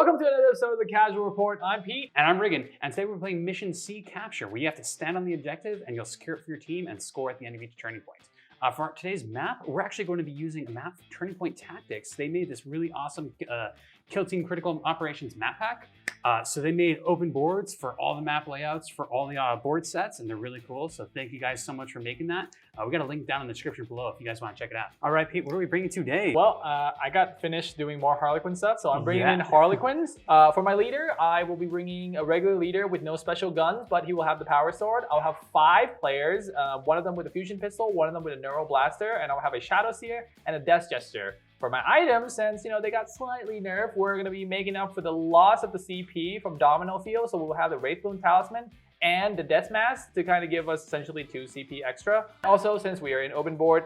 Welcome to another episode of the Casual Report. I'm Pete. And I'm Riggon. And today we're playing Mission C Capture, where you have to stand on the objective and you'll secure it for your team and score at the end of each turning point. For today's map, we're actually going to be using a map from Turning Point Tactics. They made this really awesome Kill Team Critical Operations map pack. So they made open boards for all the map layouts for all the board sets, and they're really cool. So thank you guys so much for making that. We got a link down in the description below if you guys want to check it out. All right, Pete, what are we bringing today? Well, I got finished doing more Harlequin stuff, so I'm bringing in Harlequins. For my leader, I will be bringing a regular leader with no special guns, but he will have the power sword. I'll have 5 players, one of them with a fusion pistol, one of them with a neural blaster, and I'll have a shadow seer and a death jester. For my items, since they got slightly nerfed, we're going to be making up for the loss of the CP from Domino Field, so we'll have the Wraithbone Talisman and the Death Mask to kind of give us essentially 2 CP extra. Also, since we are in open board,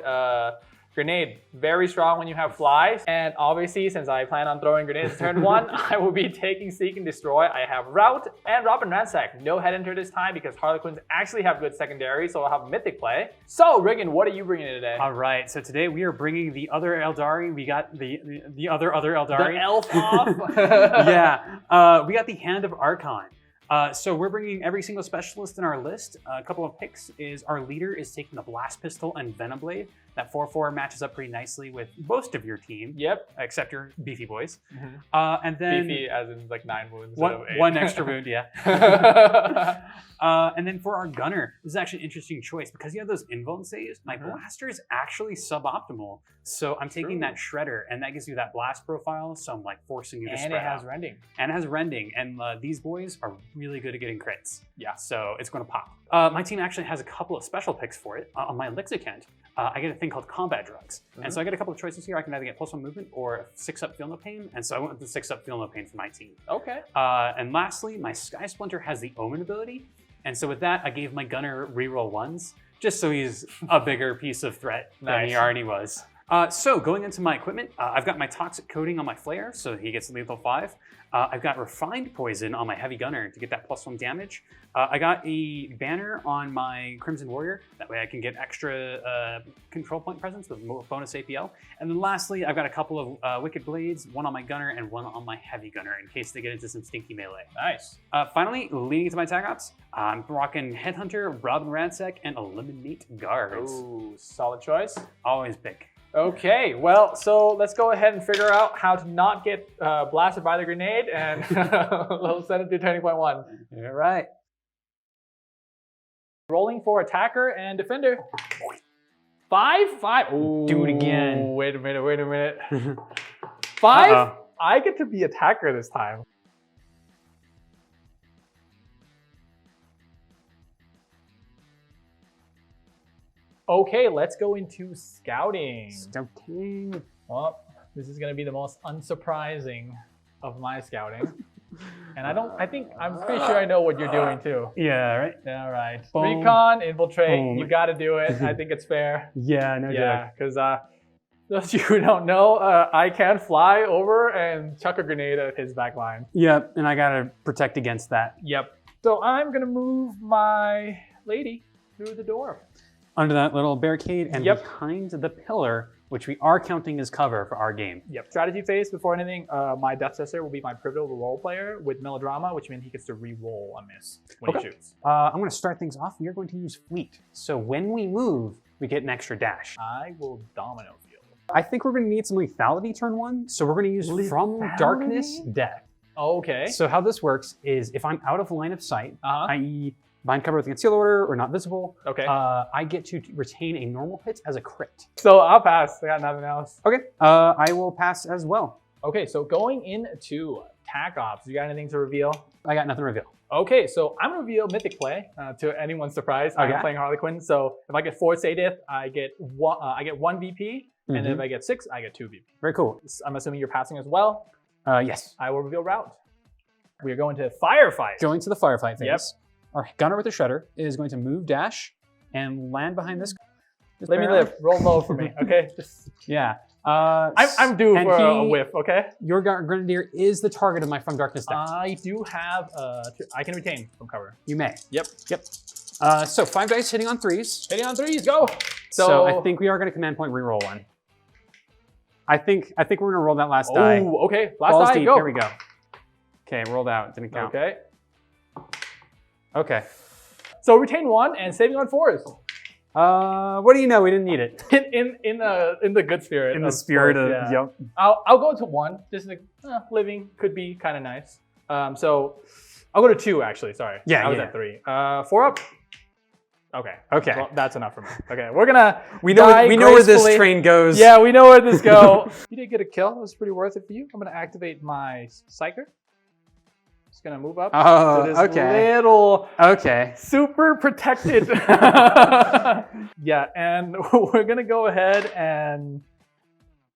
Grenade, very strong when you have flies. And obviously, since I plan on throwing grenades turn 1, I will be taking Seek and Destroy. I have Rout and Robin Ransack. No head enter this time because Harlequins actually have good secondary, so I'll have Mythic play. So, Riggon, what are you bringing in today? All right, so today we are bringing the other Eldari. We got the other Eldari. The elf off? Yeah, we got the Hand of Archon. So we're bringing every single specialist in our list. A couple of picks is our leader is taking the Blast Pistol and Venom Blade. That 4/4 matches up pretty nicely with most of your team. Yep. Except your beefy boys. And then beefy as in like 9 wounds. One extra wound, yeah. And then for our gunner, this is actually an interesting choice because you have those invuln saves. My blaster is actually suboptimal. So I'm taking that shredder, and that gives you that blast profile. So I'm like forcing you to spread out. And it has rending. And it has rending. And these boys are really good at getting crits. Yeah. So it's going to pop. My team actually has a couple of special picks for it. On my Elixir account, I get a thing called combat drugs. And so I get a couple of choices here. I can either get +1 movement or 6-up feel no pain. And so I went with the 6-up feel no pain for my team. Okay. And lastly, my Sky Splinter has the Omen ability. And so with that, I gave my gunner reroll 1s, just so he's a bigger piece of threat than he already was. So going into my equipment, I've got my Toxic Coating on my Flare, so he gets lethal 5. I've got Refined Poison on my Heavy Gunner to get that +1 damage. I got a banner on my Crimson Warrior, that way I can get extra control point presence with bonus APL. And then lastly, I've got a couple of Wicked Blades, one on my Gunner and one on my Heavy Gunner in case they get into some stinky melee. Nice. Finally, leading into my attack ops, I'm rocking Headhunter, Robin Ransack, and Eliminate Guards. Ooh, solid choice. Always big. Okay, well, so let's go ahead and figure out how to not get blasted by the grenade, and we'll send it to Turning Point 1. All right. Rolling for attacker and defender. 5. Ooh, do it again. Wait a minute. 5? I get to be attacker this time. Okay, let's go into scouting. Scouting. Well, this is going to be the most unsurprising of my scouting. And I'm pretty sure I know what you're doing too. Yeah, right? All right. Boom. Recon, infiltrate, Boom. you got to do it. I think it's fair. Yeah, no joke. Because those of you who don't know, I can fly over and chuck a grenade at his back line. Yep, and I got to protect against that. Yep. So I'm going to move my lady through the door. Under that little barricade and behind the pillar, which we are counting as cover for our game. Yep. Strategy phase, before anything, my Death Tester will be my pivotal role player with Melodrama, which means he gets to re-roll a miss when he shoots. I'm going to start things off. We are going to use Fleet. So when we move, we get an extra dash. I will Domino Field. I think we're going to need some lethality turn 1. So we're going to use From Darkness, Death. Okay. So how this works is if I'm out of line of sight, i.e. behind cover with a conceal order or not visible, I get to retain a normal hit as a crit. So I'll pass. I got nothing else. Okay, I will pass as well. Okay, so going into attack ops, you got anything to reveal? I got nothing to reveal. Okay, so I'm gonna reveal Mythic play to anyone's surprise. I'm playing Harlequin, so if I get 4 Sadith, I get 1 VP, and if I get 6, I get 2 VP. Very cool. I'm assuming you're passing as well. Yes. I will reveal Route. We are going to Firefight. Going to the firefight phase. Yep. Our gunner with the shredder is going to move dash and land behind this. Let me live. Roll low for me, okay? Yeah. I'm due for a whiff, okay? Your Grenadier is the target of my From Darkness deck. I do have, I can retain from cover. You may. Yep. So 5 dice hitting on 3s. Hitting on 3s, go! So I think we are going to command point reroll 1. I think we're going to roll that last die. Oh, okay. Last Balls die, deep. go. Here we go. Okay, rolled out. Didn't count. Okay. Okay. So retain 1 and saving on 4s. What do you know? We didn't need it. In the good spirit. In the spirit sports, of, yeah. yep. I'll go to 1. Just like living could be kind of nice. So I'll go to 2 actually. Sorry. Yeah, I was at 3. 4 up. Okay. Okay. Well, that's enough for me. Okay, we're gonna. We know where this train goes. Yeah, we know where this goes. You did get a kill. It was pretty worth it for you. I'm gonna activate my Psyker. Just gonna move up Oh, to this okay. little Okay. super protected. Yeah, and we're gonna go ahead and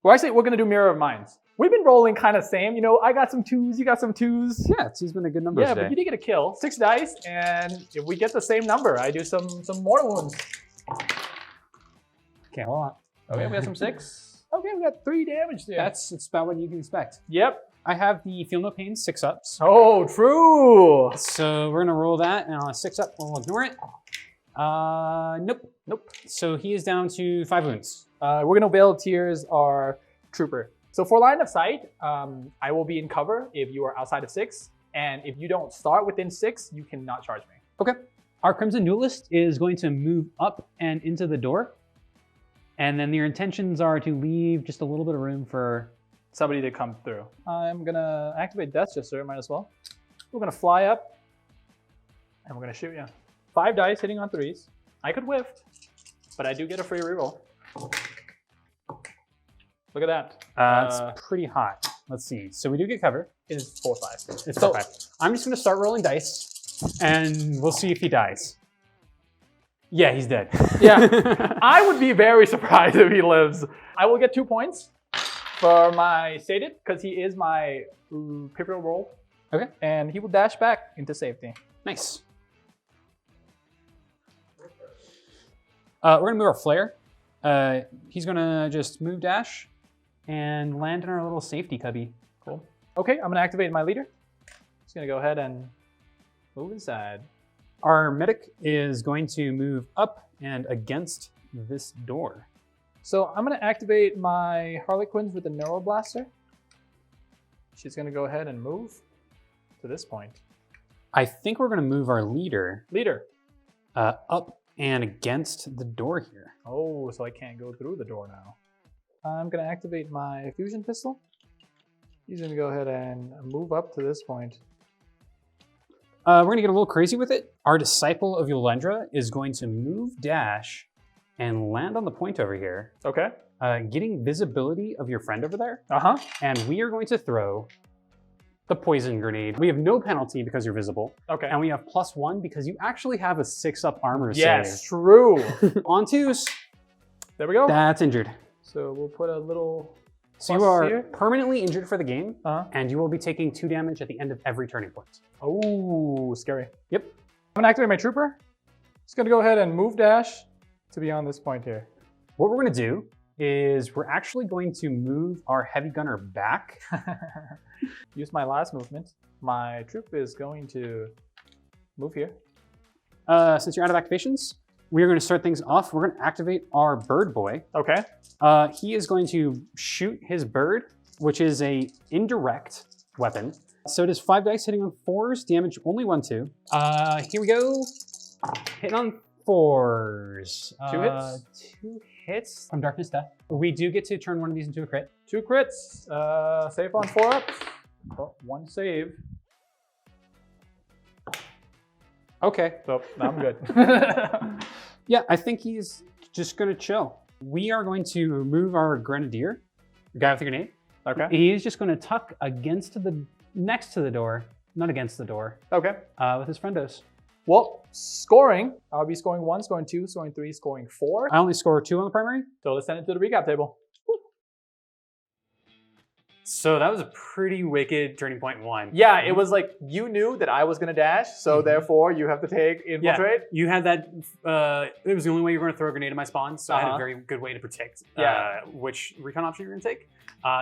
we're gonna do Mirror of Minds. We've been rolling kind of same. You know, I got some 2s, you got some 2s. Yeah, it's been a good number Yeah, today. but you did get a kill. 6 dice, and if we get the same number, I do some mortal wounds. Okay, hold on. Okay, we got some 6. Okay, we got 3 damage there. That's about what you can expect. Yep. I have the Feel No Pain 6-ups. Oh, true. So we're gonna roll that, and on a 6-up, we'll ignore it. Nope. So he is down to 5 wounds. We're gonna Veil of Tears our Trooper. So for line of sight, I will be in cover if you are outside of 6, and if you don't start within 6, you cannot charge me. Okay. Our Crimson Duelist is going to move up and into the door, and then your intentions are to leave just a little bit of room for somebody to come through. I'm gonna activate Death Gesture, might as well. We're gonna fly up, and we're gonna shoot you. 5 dice hitting on 3s. I could whiff, but I do get a free reroll. Look at that. It's pretty hot. Let's see. So we do get cover. It's 4/5. It's 4/5. I'm just going to start rolling dice, and we'll see if he dies. Yeah, he's dead. Yeah, I would be very surprised if he lives. I will get 2 points for my Sated, because he is my pivotal role. Okay. And he will dash back into safety. Nice. We're going to move our Flare. He's going to just move dash and land in our little safety cubby. Cool. Okay, I'm gonna activate my leader. Just gonna go ahead and move inside. Our medic is going to move up and against this door. So I'm gonna activate my Harlequins with the Neuroblaster. She's gonna go ahead and move to this point. I think we're gonna move our leader up and against the door here. Oh, so I can't go through the door now. I'm gonna activate my Fusion Pistol. He's gonna go ahead and move up to this point. We're gonna get a little crazy with it. Our Disciple of Yolendra is going to move dash and land on the point over here. Okay. Getting visibility of your friend over there. Uh-huh. And we are going to throw the poison grenade. We have no penalty because you're visible. Okay. And we have +1 because you actually have a 6-up armor yes, save. true. On 2s. There we go. That's injured. So we'll put a little. So you are here. permanently injured for the game, Uh-huh. and you will be taking 2 damage at the end of every turning point. Oh, scary. Yep. I'm gonna activate my Trooper. Just gonna go ahead and move dash to be on this point here. What we're gonna do is we're actually going to move our heavy gunner back. Use my last movement. My troop is going to move here. Since you're out of activations, we are going to start things off. We're going to activate our bird boy. Okay. He is going to shoot his bird, which is a indirect weapon. So it is 5 dice hitting on 4s, damage only 1/2. Here we go. Hitting on 4s. 2 hits? 2 hits from Darkness Death. We do get to turn one of these into a crit. 2 crits. Save on 4 ups. Oh, 1 save. Okay. So I'm good. Yeah, I think he's just gonna chill. We are going to move our grenadier, the guy with the grenade. Okay. He is just gonna tuck next to the door, not against the door, Okay. with his friendos. Well, scoring. I'll be scoring 1, scoring 2, scoring 3, scoring 4. I only score 2 on the primary. So let's send it to the recap table. So that was a pretty wicked turning point 1. Yeah, it was like you knew that I was gonna dash, so therefore you have to take infiltrate. You had that, it was the only way you were gonna throw a grenade in my spawn, so I had a very good way to predict which recon option you were gonna take.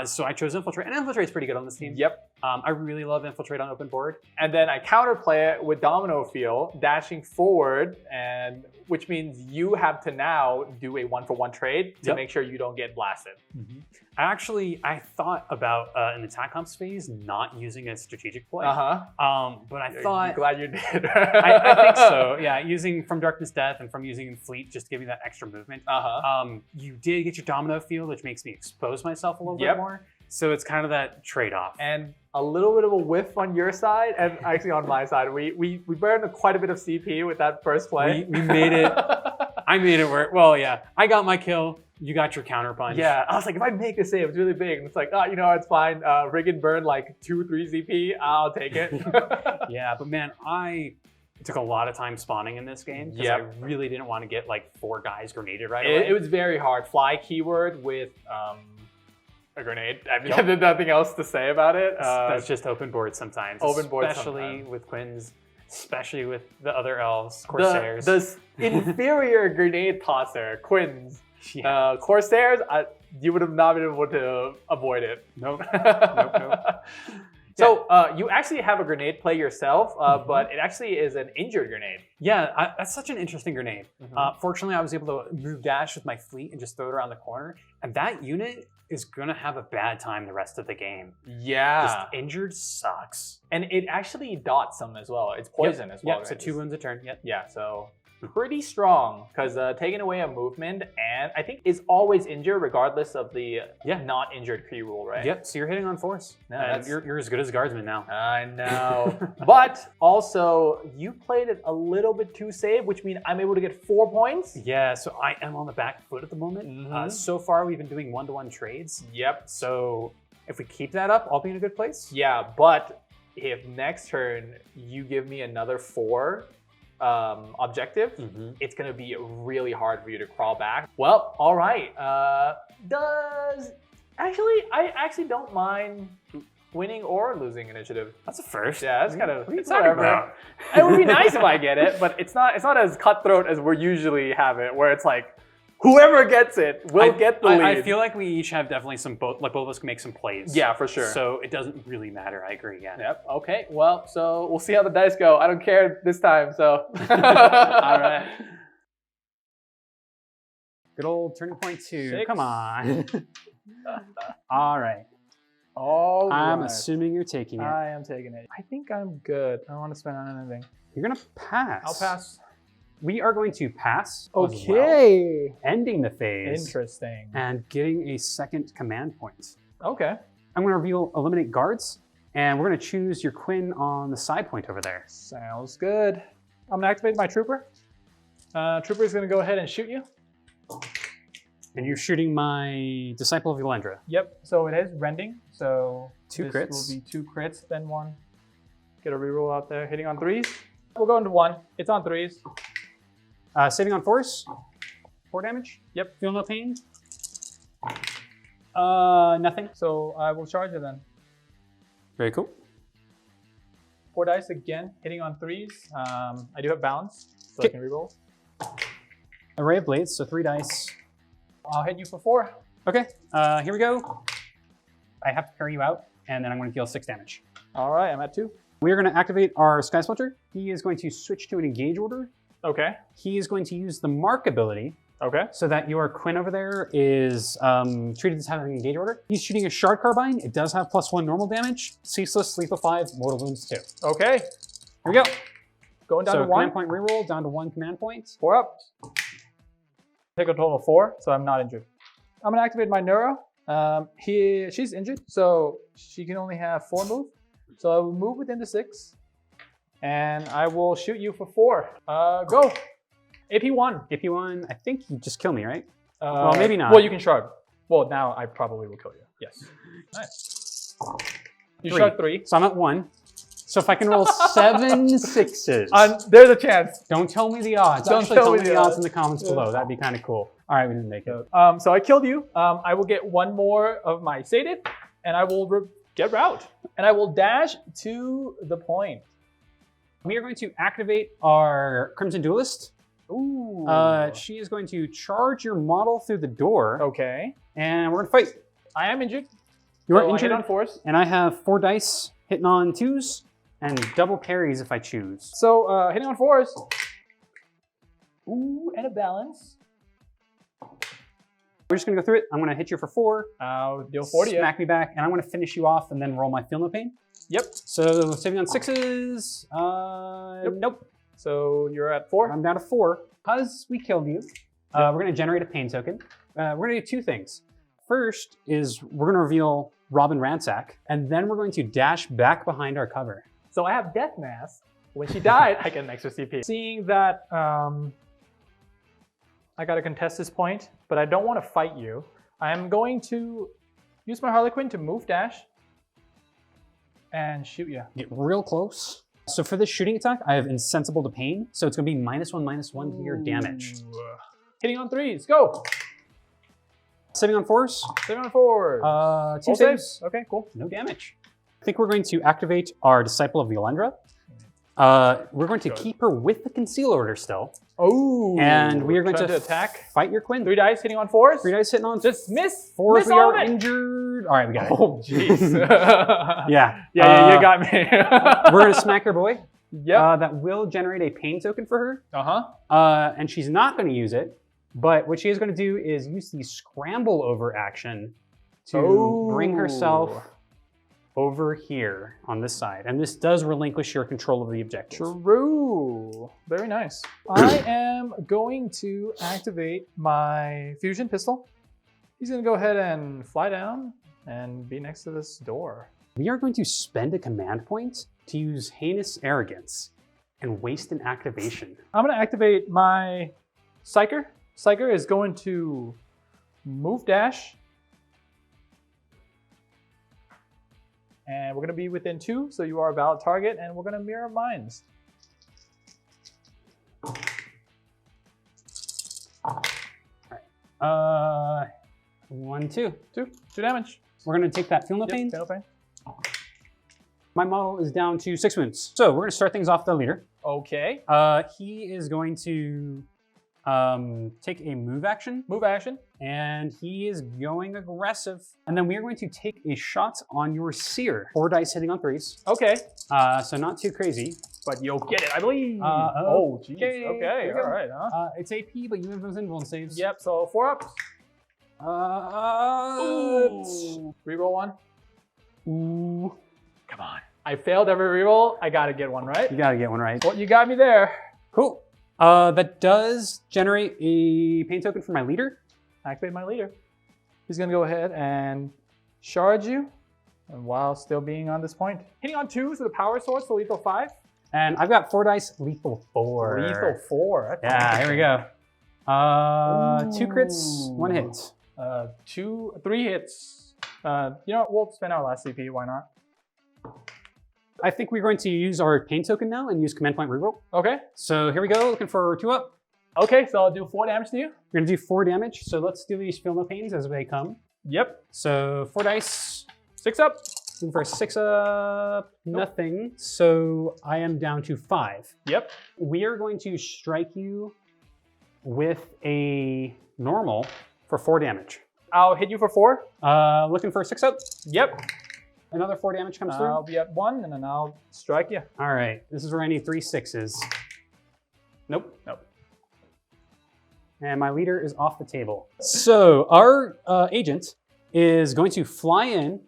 So I chose infiltrate, and infiltrate's pretty good on this team. Yep. I really love infiltrate on open board. And then I counterplay it with domino feel, dashing forward, and which means you have to now do a 1-for-1 trade to make sure you don't get blasted. I thought about in the attack comps phase not using a strategic play. But I thought. Glad you did. I think so. Yeah, using From Darkness Death and from using Fleet just to give you that extra movement. You did get your Domino field, which makes me expose myself a little bit more. So it's kind of that trade-off. And a little bit of a whiff on your side, and actually on my side. We burned quite a bit of CP with that first play. We made it. I made it work. Well, yeah. I got my kill. You got your counter punch. Yeah, I was like, if I make a save, it's really big. And it's like, oh, you know, it's fine. Riggon burned like 2-3 CP. I'll take it. Yeah, but man, I took a lot of time spawning in this game because I really didn't want to get like 4 guys grenaded right away. It was very hard. Fly keyword with a grenade. I mean, there's nothing else to say about it. That's just open board sometimes. Open board especially with Quins, especially with the other elves, Corsairs. The inferior grenade tosser, Quins. Yeah. Corsairs, you would have not been able to avoid it. Nope. So you actually have a grenade play yourself, but it actually is an injured grenade. Yeah, that's such an interesting grenade. Fortunately, I was able to move dash with my fleet and just throw it around the corner. And that unit is going to have a bad time the rest of the game. Yeah. Just injured sucks. And it actually dots some as well. It's poison as well. Yep, so 2 wounds a turn. Yep. Yeah, so pretty strong because taking away a movement and I think is always injured regardless of the not injured Kree rule, right? Yep, so you're hitting on force. No, you're as good as a guardsman now. I know. But also you played it a little bit too safe, which means I'm able to get 4 points. Yeah, so I am on the back foot at the moment. So far we've been doing 1-to-1 trades. Yep. So if we keep that up, I'll be in a good place. Yeah, but if next turn you give me another 4 objective, it's gonna be really hard for you to crawl back. Well, all right. I actually don't mind winning or losing initiative. That's a first. Yeah, that's kind of. What are you talking about? It would be nice if I get it, but it's not as cutthroat as we usually have it, where it's like whoever gets it will get the lead. I feel like we each have definitely both of us can make some plays. Yeah, for sure. So it doesn't really matter. I agree. Yeah. Yep. Okay. Well, so we'll see how the dice go. I don't care this time. So. All right. Good old turning point 2. 6. Come on. All right. I'm assuming you're taking it. I am taking it. I think I'm good. I don't want to spend on anything. You're gonna pass. I'll pass. We are going to pass. Okay. Well, ending the phase. Interesting. And getting a second command point. Okay. I'm going to eliminate guards, and we're going to choose your Quinn on the side point over there. Sounds good. I'm going to activate my Trooper. Trooper is going to go ahead and shoot you. And you're shooting my Disciple of Yolendra. Yep. So it is rending. So 2 this crits. will be 2 crits, then 1. Get a reroll out there. Hitting on 3s. We'll go into 1. It's on 3s. Saving on force. 4 damage. Yep. Feel no pain. Nothing. So I will charge it then. Very cool. 4 dice again, hitting on 3s. I do have balance, so I can reroll. Array of blades, so 3 dice. I'll hit you for 4. Okay, here we go. I have to carry you out, and then I'm going to deal 6 damage. All right, I'm at 2. We are going to activate our Sky Splinter. He is going to switch to an engage order. Okay. He is going to use the mark ability. Okay. So that your Quinn over there is treated as having an engage order. He's shooting a Shard Carbine. It does have +1 normal damage. Ceaseless, Sleep of 5, Mortal Wounds 2. Okay. Here we go. Going down to 1. Command point reroll, down to 1 command point. 4 up. Take a total of 4, so I'm not injured. I'm gonna activate my Neuro. She's injured, so she can only have 4 move. So I will move within the 6, and I will shoot you for 4. Go. AP1. AP1, I think you just kill me, right? Well, maybe not. Well, you can shard. Well, now I probably will kill you. Yes. Nice. You shard 3. So I'm at 1. So if I can roll 7 6s. There's a chance. Don't tell me the odds. Don't Actually, tell me me the the odds odds in the comments below. That'd be kind of cool. All right, we didn't make it. So I killed you. I will get 1 more of my sated, and I will get route. And I will dash to the point. We are going to activate our Crimson Duelist. Ooh. She is going to charge your model through the door. Okay. And we're going to fight. I am injured. You are injured. I hit on force. And I have 4 dice hitting on 2s and double parries if I choose. So hitting on force. Ooh, and a balance. We're just gonna go through it. I'm gonna hit you for 4. I'll deal 40. Smack me back, and I'm gonna finish you off and then roll my feel no pain. Yep. So saving on 6s. Nope. So you're at 4. I'm down to 4. Because we killed you, we're gonna generate a pain token. We're gonna do 2 things. First is we're gonna reveal Robin Ransack, and then we're going to dash back behind our cover. So I have Death Mask. When she died, I get an extra CP. Seeing that I gotta contest this point, but I don't want to fight you, I am going to use my Harlequin to move dash and shoot you. Get real close. So for this shooting attack, I have Insensible to Pain, so it's gonna be -1/-1 to your damage. Hitting on 3s, go! Saving on 4s. 7 on 4. 2 saves. Okay, cool. No damage. I think we're going to activate our Disciple of Violendra. We're going to keep her with the Conceal Order still. Oh. And we are going to attack. Fight your Quinn. 3 dice hitting on 4s. 3 dice hitting on. Just miss. 4 miss if we all are of it. injured. All right, we got it. Oh, jeez. Yeah. Yeah, you got me. We're going to smack her boy. Yep. That will generate a pain token for her. Uh-huh. And she's not going to use it. But what she is going to do is use the scramble over action to bring herself over here on this side. And this does relinquish your control of the objective. True. Very nice. I am going to activate my fusion pistol. He's going to go ahead and fly down and be next to this door. We are going to spend a command point to use Heinous Arrogance and waste an activation. I'm going to activate my Psyker. Psyker is going to move dash. And we're going to be within 2, so you are a valid target, and we're going to mirror minds. All right. 1, 2. 2 damage. We're going to take that Feel No Pain. Feel no pain. My model is down to 6 wounds. So we're going to start things off the leader. Okay. He is going to take a move action. Move action. And he is going aggressive. And then we are going to take a shot on your Seer. 4 dice hitting on 3s. Okay. So not too crazy. But you'll get it, I believe. Oh, jeez. Okay, all right. Huh? It's AP, but you have those invuln saves. Yep, so 4 ups. Reroll 1. Ooh. Come on. I failed every reroll. I gotta get one right. You gotta get one right. Well, you got me there. Cool. That does generate a pain token for my leader. Activate my leader. He's gonna go ahead and charge you, and while still being on this point. Hitting on 2s with a power sword, so lethal 5. And I've got 4 dice, lethal 4. Lethal 4. Yeah, here we go. 2 crits, 1 hit. 3 hits. You know what? We'll spend our last CP. Why not? I think we're going to use our pain token now and use command point reroll. Okay. So here we go, looking for 2 up. Okay, so I'll do 4 damage to you. We're gonna do 4 damage. So let's do these Feel No Pains as they come. Yep. So 4 dice. 6 up. Looking for a 6 up. Nothing. So I am down to 5. Yep. We are going to strike you with a normal for 4 damage. I'll hit you for 4. Looking for a 6 up. Yep. Another 4 damage comes through. I'll be at 1, and then I'll strike you. All right. This is where I need 3 6s. Nope. Nope. And my leader is off the table. So our agent is going to fly in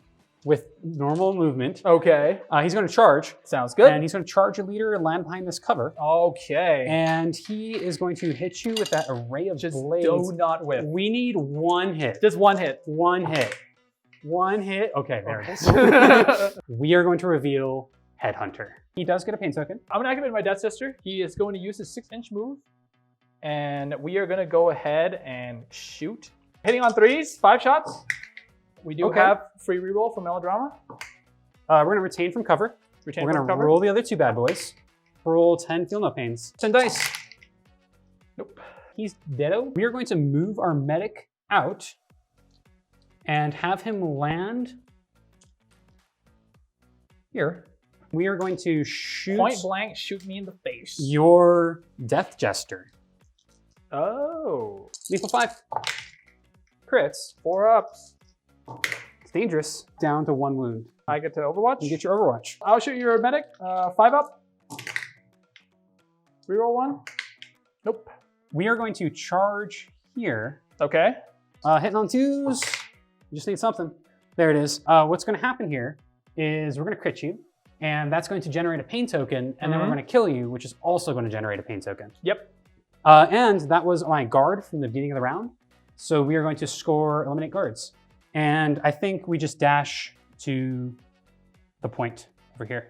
with normal movement. Okay. He's going to charge. Sounds good. And he's going to charge a leader and land behind this cover. Okay. And he is going to hit you with that array of blades. Do not whip. We need 1 hit. Just 1 hit. 1 hit. 1 hit. Okay, there it is. We are going to reveal Headhunter. He does get a pain token. I'm going to activate my Death Sister. He is going to use his 6-inch move. And we are going to go ahead and shoot. Hitting on 3s, 5 shots. We do have free reroll for Melodrama. We're going to retain from cover. We're going to roll the other 2 bad boys. Roll 10 Feel No Pains. 10 dice. Nope. He's deado. We are going to move our medic out and have him land here. We are going to shoot point blank, shoot me in the face. your Death Jester. Oh. Lethal 5. Crits. 4 ups. It's dangerous. Down to 1 wound. I get to Overwatch. You get your Overwatch. I'll shoot your medic. 5 up. Reroll 1. Nope. We are going to charge here. Okay. Hitting on 2s. You just need something. There it is. What's going to happen here is we're going to crit you, and that's going to generate a pain token, and then we're going to kill you, which is also going to generate a pain token. Yep. And that was my guard from the beginning of the round. So we are going to score eliminate guards. And I think we just dash to the point over here.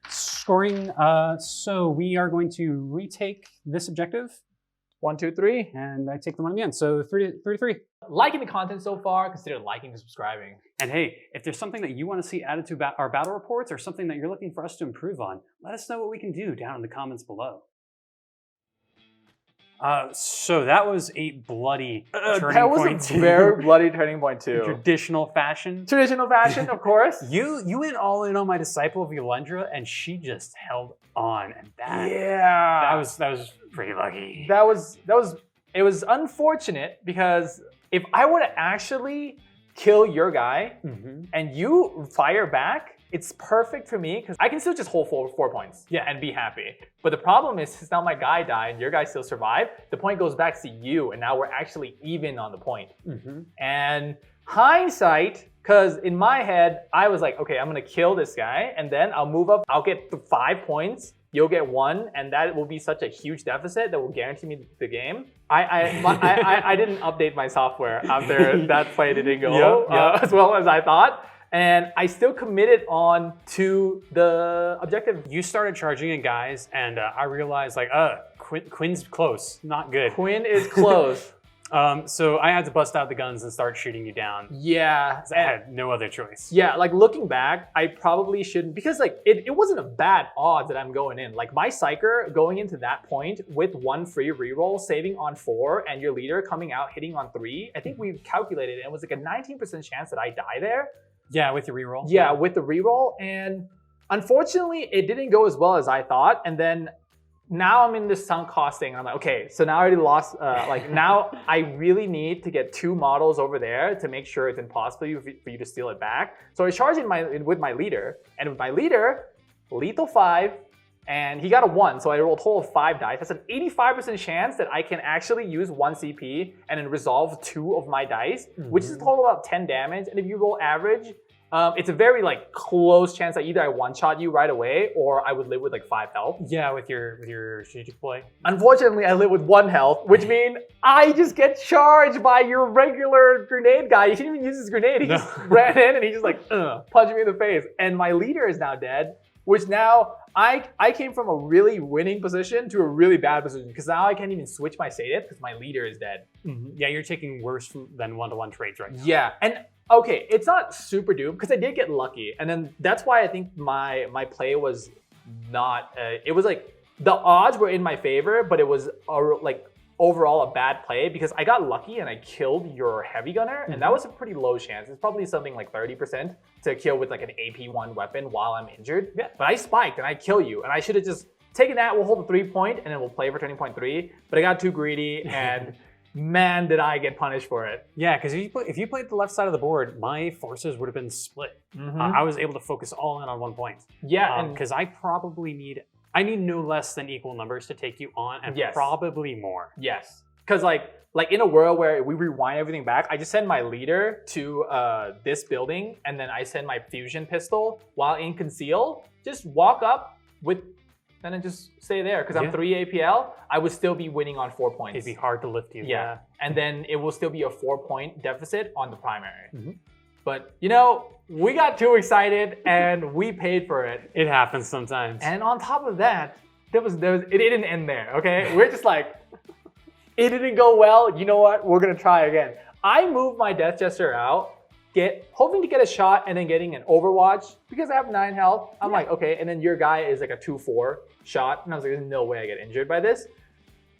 Scoring, so we are going to retake this objective. 1, 2, 3. And I take the one again, so 3 to 3. Liking the content so far, consider liking and subscribing. And hey, if there's something that you want to see added to our battle reports or something that you're looking for us to improve on, let us know what we can do down in the comments below. So that was a bloody turning point. That was a very bloody turning point too. Traditional fashion. Traditional fashion, of course. You went all in on my disciple Yolendra, and she just held on, and that was pretty lucky. It was unfortunate because if I were to actually kill your guy and you fire back, it's perfect for me because I can still just hold 4 points and be happy. But the problem is, since now my guy died and your guy still survived, the point goes back to you, and now we're actually even on the point. And hindsight, because in my head, I was like, okay, I'm gonna kill this guy, and then I'll move up, I'll get 5 points, you'll get 1, and that will be such a huge deficit that will guarantee me the game. I didn't update my software after that play didn't go as well as I thought. And I still committed on to the objective. You started charging in, guys, and I realized like, Quinn's close, not good. Quinn is close. So I had to bust out the guns and start shooting you down. Yeah. I had no other choice. Yeah, like looking back, I probably shouldn't, because like it wasn't a bad odds that I'm going in. Like my Psyker going into that point with 1 free reroll, saving on 4, and your leader coming out hitting on 3, I think we've calculated it. It was like a 19% chance that I die there. Yeah, with your reroll. Yeah, with the reroll. And unfortunately, it didn't go as well as I thought. And then now I'm in this sunk cost thing. I'm like, okay, so now I already lost, now I really need to get 2 models over there to make sure it's impossible for you to steal it back. So I charged with my leader, and with my leader, lethal 5, and he got a 1, so I rolled a total of 5 dice. That's an 85% chance that I can actually use 1 CP and then resolve 2 of my dice, which is a total of 10 damage. And if you roll average, it's a very like close chance that either I one-shot you right away or I would live with like 5 health. Yeah, with your strategic play. Unfortunately, I live with 1 health, which means I just get charged by your regular grenade guy. He didn't even use his grenade. He just ran in and he just like punched me in the face. And my leader is now dead, which now I came from a really winning position to a really bad position because now I can't even switch my status because my leader is dead. Yeah, you're taking worse than 1-to-1 trades right now. Yeah, and okay, it's not super doomed because I did get lucky, and then that's why I think my play was not. It was like the odds were in my favor, but it was like overall a bad play because I got lucky and I killed your heavy gunner, and that was a pretty low chance. It's probably something like 30% to kill with like an AP1 weapon while I'm injured. Yeah. But I spiked and I kill you, and I should have just taken that. We'll hold the 3 point and then we'll play for turning point 3. But I got too greedy and. Man, did I get punished for it. Yeah, because if you played the left side of the board, my forces would have been split. I was able to focus all in on 1 point. Yeah, because I need no less than equal numbers to take you on, and probably more. Yes, because like in a world where we rewind everything back, I just send my leader to this building, and then I send my fusion pistol while in conceal. Just walk up with. And then just stay there, because I'm 3 APL, I would still be winning on 4 points. It'd be hard to lift you. Yeah, and then it will still be a 4-point deficit on the primary. But you know, we got too excited and we paid for it. It happens sometimes. And on top of that, it didn't end there, okay? We're just like, it didn't go well, you know what? We're gonna try again. I moved my Death Jester out, hoping to get a shot and then getting an Overwatch because I have 9 health. I'm like, okay, and then your guy is like a 2-4 shot. And I was like, there's no way I get injured by this.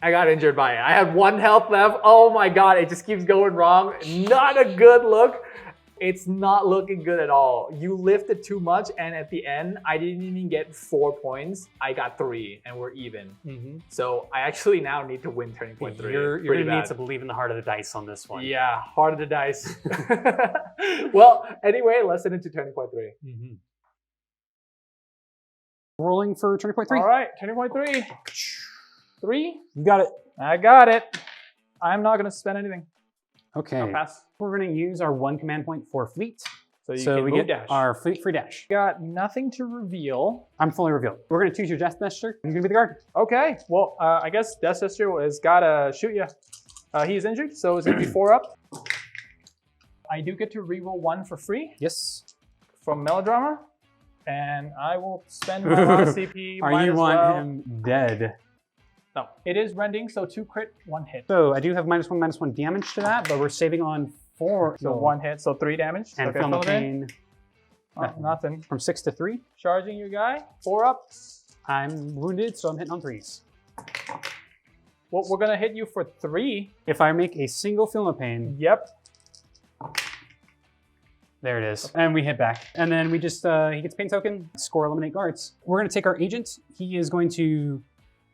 I got injured by it. I had 1 health left. Oh my God, it just keeps going wrong. Not a good look. It's not looking good at all. You lifted too much, and at the end, I didn't even get 4 points. I got 3, and we're even. So I actually now need to win turning point 3. You're gonna need to believe in the heart of the dice on this one. Yeah, heart of the dice. Well, anyway, let's head into turning point 3. Rolling for turning point 3. All right, turning point 3. 3. You got it. I got it. I'm not gonna spend anything. Okay. I'll pass. We're going to use our 1 command point for fleet. So you can we move get dash. our fleet free dash. Got nothing to reveal. I'm fully revealed. We're going to choose your Death Messenger. You're going to be the guard. Okay. Well, I guess Death Sister has got to shoot you. He's injured, so it's going to be 4 up. I do get to reroll 1 for free Yes. from Melodrama. And I will spend my last CP. Are you want him dead? No. It is rending, so 2 crit, 1 hit. So I do have -1/-1 damage to that, but we're saving on 4. So 1 hit, so 3 damage. And okay, Film of Philippine. Pain. Nothing. From 6 to 3. Charging your guy. 4 up. I'm wounded, so I'm hitting on 3s. Well, we're gonna hit you for 3. If I make a single Film of Pain, Yep. there it is. And we hit back. And then we just, he gets pain token, score eliminate guards. We're gonna take our agent. He is going to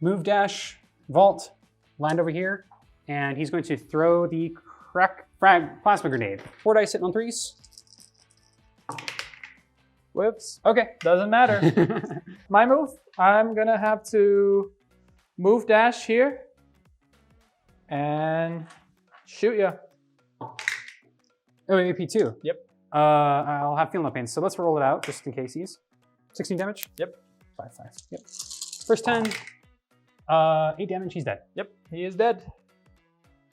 move dash, vault, land over here, and he's going to throw the crack frag plasma grenade. 4 dice hitting on 3s. Whoops. Okay. Doesn't matter. My move. I'm gonna have to move dash here and shoot you. Oh, AP2. Yep. I'll have feeling no pain. So let's roll it out just in case he's 16 damage. Yep. 5/5. Yep. First 10. 8 damage. He's dead. Yep. He is dead.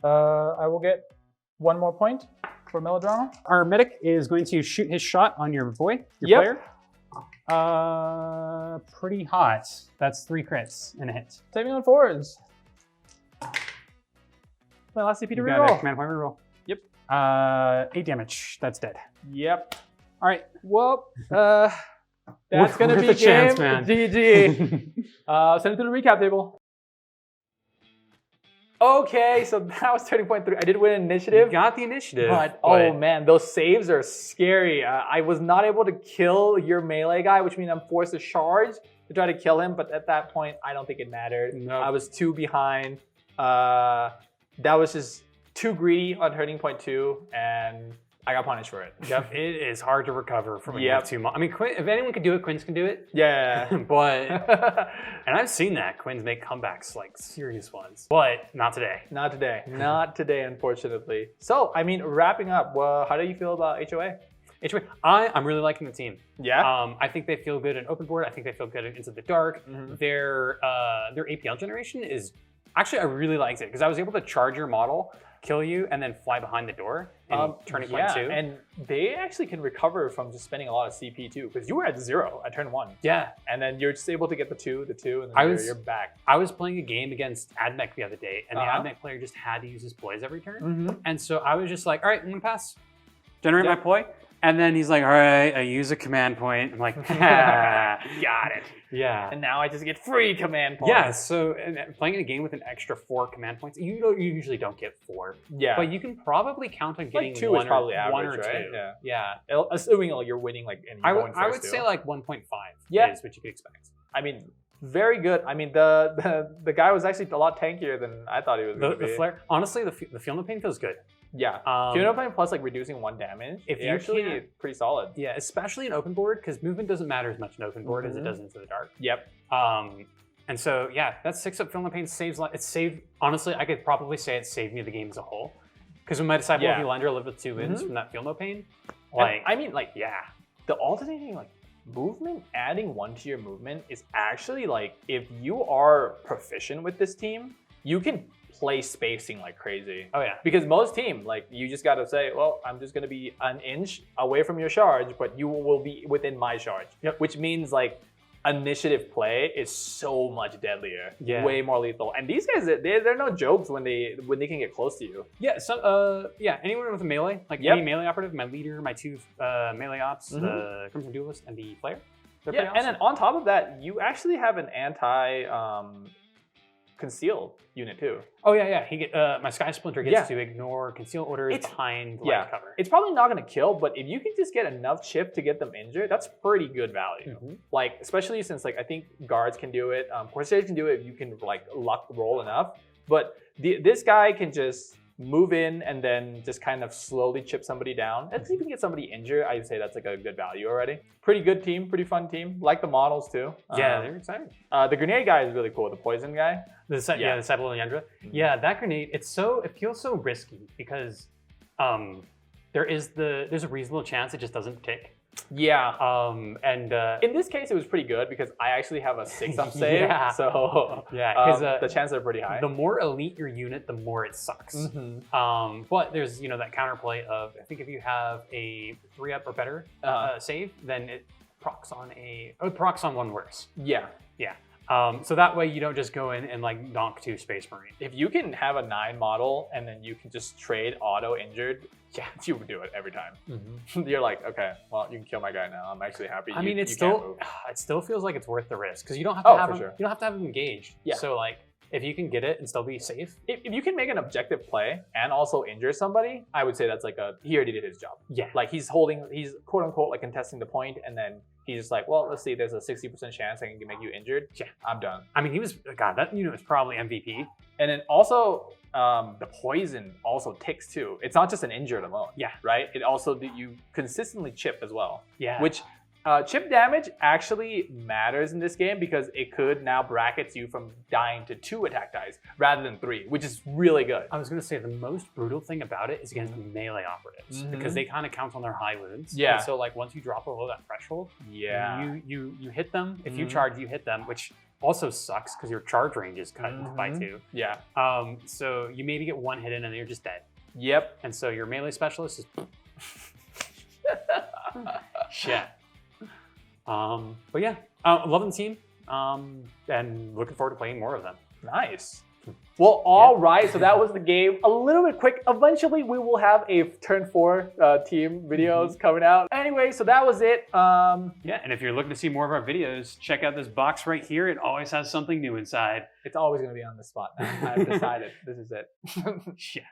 I will get 1 more point for Melodrama. Our medic is going to shoot his shot on your boy, your player. Pretty hot. That's 3 crits and a hit. Saving on 4s. My last CP to You got a reroll. command point reroll. Yep. 8 damage. That's dead. Yep. All right. Well, that's gonna Worth be a chance, game. man. GG. Send it to the recap table. Okay, so that was turning point 3. I did win initiative. You got the initiative. But oh man, those saves are scary. I was not able to kill your melee guy, which means I'm forced to charge to try to kill him. But at that point, I don't think it mattered. Nope. I was 2 behind. That was just too greedy on turning point 2, and I got punished for it. Yep, it is hard to recover from a Yep. 2 I mean, Quinn, if anyone can do it, Quinn's can do it. Yeah. But, and I've seen that. Quinn's make comebacks, like serious ones. But not today. Not today. Not today, unfortunately. So, I mean, wrapping up, how do you feel about HOA? I'm really liking the team. Yeah? I think they feel good in open board. I think they feel good in Into the Dark. Mhm. Their APL generation is, actually I really liked it because I was able to charge your model, kill you, and then fly behind the door and turn it point 2. And they actually can recover from just spending a lot of CP too, because you were at 0 at turn 1. Yeah. And then you're just able to get the 2, and then you're back. I was playing a game against Admech the other day, and Uh-huh. the Admech player just had to use his ploys every turn. Mm-hmm. And so I was just like, all right, I'm gonna pass. Generate my ploy. And then he's like, all right, I use a command point. I'm like, Got it. yeah. And now I just get free command points. Yeah, so and playing in a game with an extra 4 command points, you usually don't get 4. Yeah. But you can probably count on getting like 2 one is probably or, average, 1 or right? 2. Yeah. Assuming you're winning like and I you're would, going I first would too. say like 1.5 Yeah. is what you could expect. I mean, very good. I mean, the guy was actually a lot tankier than I thought he was going to be. The flare, honestly, the feel no pain feels good. Yeah. Funeral Pain plus like reducing 1 damage. If you actually can't- pretty solid. Yeah, especially in open board, because movement doesn't matter as much in open board as it Mhm. does into the dark. Yep. And so yeah, that 6-up Film no Pain saves. It saved. Honestly, I could probably say it saved me the game as a whole. Because when my Disciple Yeah. of Elendra lived with 2 wins Mhm. from that Feel No Pain, And like I mean, like, yeah, the alternating like movement, adding 1 to your movement is actually like, if you are proficient with this team, you can play spacing like crazy. oh yeah, Because most team, like, you just gotta say, well, I'm just gonna be an inch away from your charge, but you will be within my charge. Yep. Which means like initiative play is so much deadlier, Yeah. way more lethal. And these guys, they're no jokes when they can get close to you. yeah. So yeah, anyone with a melee, like Yep. any melee operative, my leader, my 2 melee ops, Mhm. the Crimson Duelist, and the player. They're Yeah, pretty and then on top of that, you actually have an conceal unit too. Oh yeah. He get my Sky Splinter gets Yeah. to ignore conceal orders It's- behind yeah. light cover. It's probably not going to kill, but if you can just get enough chip to get them injured, that's pretty good value. Mhm. Like, especially since like I think guards can do it, Corsairs can do it if you can like luck roll enough. But this guy can just move in and then just kind of slowly chip somebody down. And if you can get somebody injured, I'd say that's like a good value already. Pretty good team, pretty fun team. Like the models too. Yeah, they're exciting. The grenade guy is really cool. The poison guy. The Disciple of Elendra. Mhm. Yeah, that grenade. It feels so risky because there's a reasonable chance it just doesn't tick. Yeah. And in this case, it was pretty good because I actually have a 6-up save. Yeah. So the chances are pretty high. The more elite your unit, the more it sucks. But there's that counterplay of, I think if you have a 3-up or better save, then it procs on one worse. Yeah. Yeah. So that way you don't just go in and like donk 2 Space Marine. If you can have a 9 model and then you can just trade auto injured, yeah, you would do it every time. You're like, okay, well, you can kill my guy now. I'm actually happy. I mean, it still feels like it's worth the risk because you don't have to have him. You don't have to have him engaged. Yeah. So like, if you can get it and still be safe, if you can make an objective play and also injure somebody, I would say that's like he already did his job. Yeah. Like he's quote unquote like contesting the point, and then he's just like, well, let's see, there's a 60% chance I can make you injured. Yeah, I'm done. I mean, that unit was probably MVP. And then also, the poison also ticks too. It's not just an injured alone. Yeah. Right? It also, you consistently chip as well. Yeah. Which, chip damage actually matters in this game because it could now bracket you from dying to 2 attack dice rather than 3, which is really good. I was going to say the most brutal thing about it is against melee operatives because they kind of count on their high wounds. Yeah. And so like once you drop below that threshold, yeah, you hit them. If you charge, you hit them, which also sucks because your charge range is cut by 2. Yeah. So you maybe get 1 hit in and you're just dead. Yep. And so your melee specialist is shit. But yeah, loving the team, and looking forward to playing more of them. Nice. Well, all right. So that was the game. A little bit quick. Eventually, we will have a turn 4 team videos coming out. Anyway, so that was it. Yeah, and if you're looking to see more of our videos, check out this box right here. It always has something new inside. It's always going to be on the spot now. I've decided this is it. Yeah.